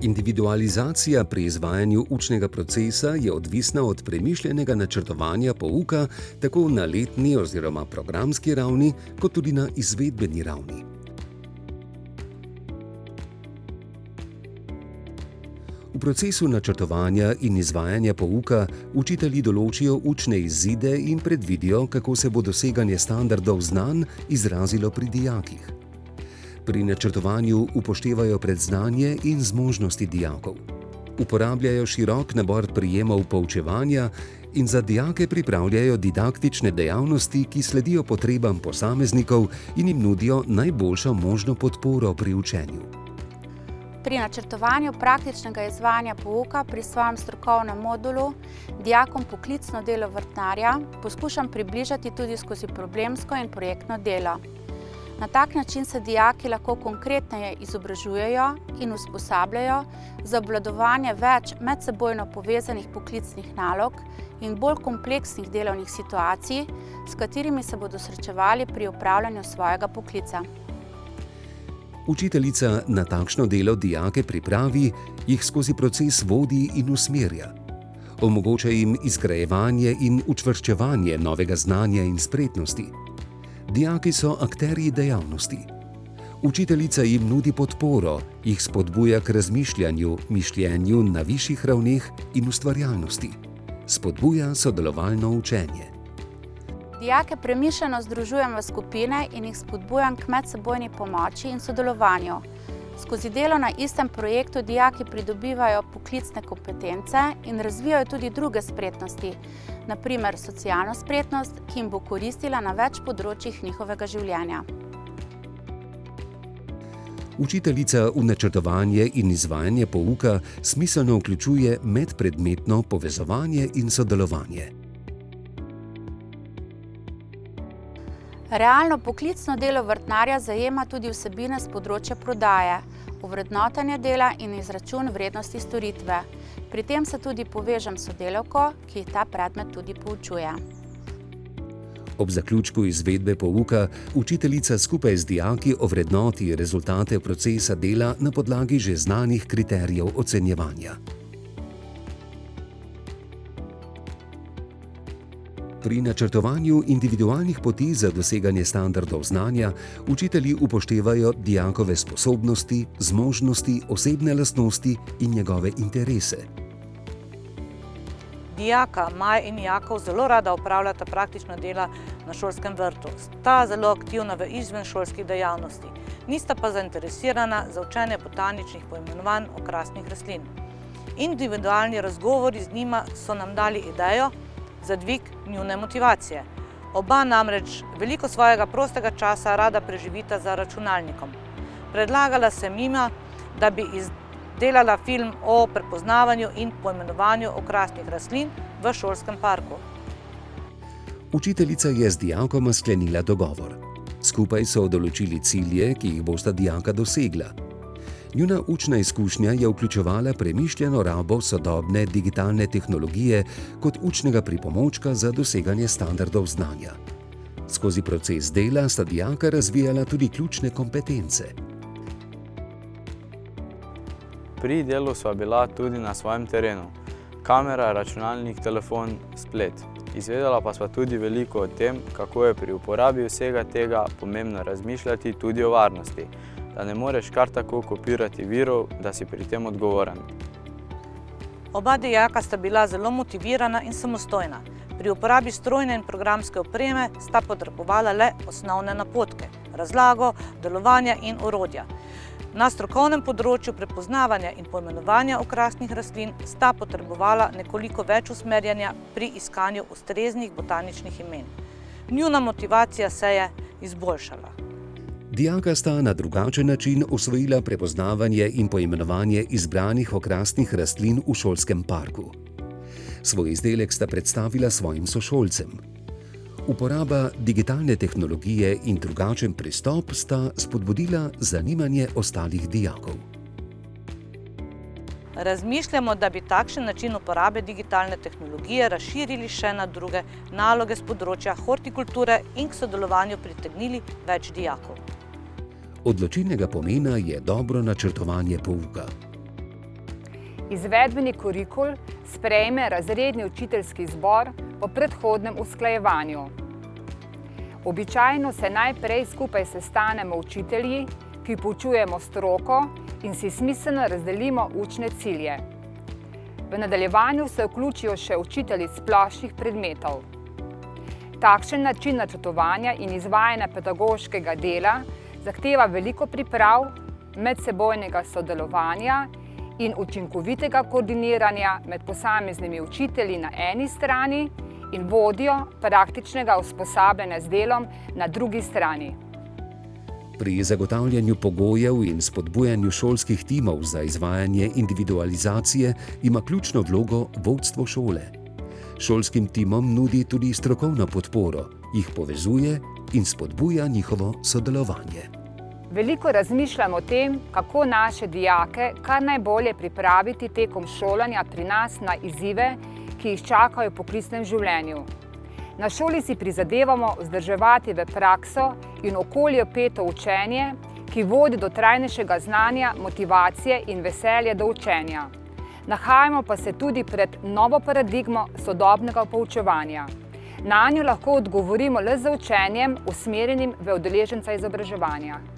Individualizacija pri izvajanju učnega procesa je odvisna od premišljenega načrtovanja pouka tako na letni oziroma programski ravni, kot tudi na izvedbeni ravni. V procesu načrtovanja in izvajanja pouka učitelji določijo učne izide in predvidijo, kako se bo doseganje standardov znanj izrazilo pri dijakih. Pri načrtovanju upoštevajo predznanje in zmožnosti dijakov. Uporabljajo širok nabor prijemov poučevanja in za dijake pripravljajo didaktične dejavnosti, ki sledijo potrebam posameznikov in jim nudijo najboljšo možno podporo pri učenju. Pri načrtovanju praktičnega izvajanja pouka pri svojem strokovnem modulu dijakom poklicno delo vrtnarja poskušam približati tudi skozi problemsko in projektno delo. Na tak način se dijaki lahko konkretneje izobražujejo in usposabljajo za obvladovanje več medsebojno povezanih poklicnih nalog in bolj kompleksnih delovnih situacij, s katerimi se bodo srečevali pri opravljanju svojega poklica. Učiteljica na takšno delo dijake pripravi, jih skozi proces vodi in usmerja. Omogoča jim izgrajevanje in učvrščevanje novega znanja in spretnosti. Dijaki so akterji dejavnosti. Učiteljica jim nudi podporo, jih spodbuja k razmišljanju, mišljenju na višjih ravneh in ustvarjalnosti. Spodbuja sodelovalno učenje. Dijake premišljeno združujem v skupine in jih spodbujam k medsebojni pomoči in sodelovanju. Skozi delo na istem projektu dijaki pridobivajo poklicne kompetence in razvijajo tudi druge spretnosti, na primer socialno spretnost, ki jim bo koristila na več področjih njihovega življenja. Učiteljica v načrtovanje in izvajanje pouka smiselno vključuje medpredmetno povezovanje in sodelovanje. Realno poklicno delo vrtnarja zajema tudi vsebine s področja prodaje, ovrednotenje dela in izračun vrednosti storitve. Pri tem se tudi povežem s sodelavko, ki ta predmet tudi poučuje. Ob zaključku izvedbe pouka učiteljica skupaj z dijaki ovrednoti rezultate procesa dela na podlagi že znanih kriterijev ocenjevanja. Pri načrtovanju individualnih poti za doseganje standardov znanja učitelji upoštevajo dijakove sposobnosti, zmožnosti, osebne lastnosti in njegove interese. Dijaka Maja in Jakov zelo rada opravljata praktična dela na šolskem vrtu. Sta zelo aktivna v izvenšolskih dejavnosti, nista pa zainteresirana za učenje botaničnih poimenovanj okrasnih rastlin. Individualni razgovori z njima so nam dali idejo za dvig njune motivacije. Oba namreč veliko svojega prostega časa rada preživita za računalnikom. Predlagala sem jima, da bi izdelala film o prepoznavanju in poimenovanju okrasnih rastlin v šolskem parku. Učiteljica je z dijakoma sklenila dogovor. Skupaj so določili cilje, ki jih bosta dijaka dosegla. Njuna učna izkušnja je vključevala premišljeno rabo sodobne digitalne tehnologije kot učnega pripomočka za doseganje standardov znanja. Skozi proces dela sta dijaka razvijala tudi ključne kompetence. Pri delu sva bila tudi na svojem terenu. Kamera, računalnik, telefon, splet. Izvedela pa sva tudi veliko o tem, kako je pri uporabi vsega tega pomembno razmišljati tudi o varnosti, da ne moreš kar tako kopirati virov, da si pri tem odgovoren. Oba dijaka sta bila zelo motivirana in samostojna. Pri uporabi strojne in programske opreme sta potrebovala le osnovne napotke, razlago, delovanja in orodja. Na strokovnem področju prepoznavanja in poimenovanja okrasnih rastlin sta potrebovala nekoliko več usmerjanja pri iskanju ustreznih botaničnih imen. Njuna motivacija se je izboljšala. Dijaka sta na drugačen način osvojila prepoznavanje in poimenovanje izbranih okrasnih rastlin v šolskem parku. Svoj izdelek sta predstavila svojim sošolcem. Uporaba digitalne tehnologije in drugačen pristop sta spodbudila zanimanje ostalih dijakov. Razmišljamo, da bi takšen način uporabe digitalne tehnologije razširili še na druge naloge z področja hortikulture in k sodelovanju pritegnili več dijakov. Odločilnega pomena je dobro načrtovanje pouka. Izvedbeni kurikul sprejme razredni učiteljski zbor po predhodnem usklajevanju. Običajno se najprej skupaj sestanemo učitelji, ki poučujemo stroko in si smiselno razdelimo učne cilje. V nadaljevanju se vključijo še učitelji splošnih predmetov. Takšen način načrtovanja in izvajanja pedagoškega dela zahteva veliko priprav, medsebojnega sodelovanja in učinkovitega koordiniranja med posameznimi učitelji na eni strani in vodjo praktičnega usposabljanja z delom na drugi strani. Pri zagotavljanju pogojev in spodbujanju šolskih timov za izvajanje individualizacije ima ključno vlogo vodstvo šole. Šolskim timom nudi tudi strokovno podporo, jih povezuje in spodbuja njihovo sodelovanje. Veliko razmišljamo o tem, kako naše dijake kar najbolje pripraviti tekom šolanja pri nas na izzive, ki jih čakajo v poklicnem življenju. Na šoli si prizadevamo vzdrževati v prakso in okolje vpeto učenje, ki vodi do trajnejšega znanja, motivacije in veselja do učenja. Nahajamo pa se tudi pred novo paradigmo sodobnega poučevanja. Nanjo lahko odgovorimo le z učenjem, usmerjenim v udeleženca izobraževanja.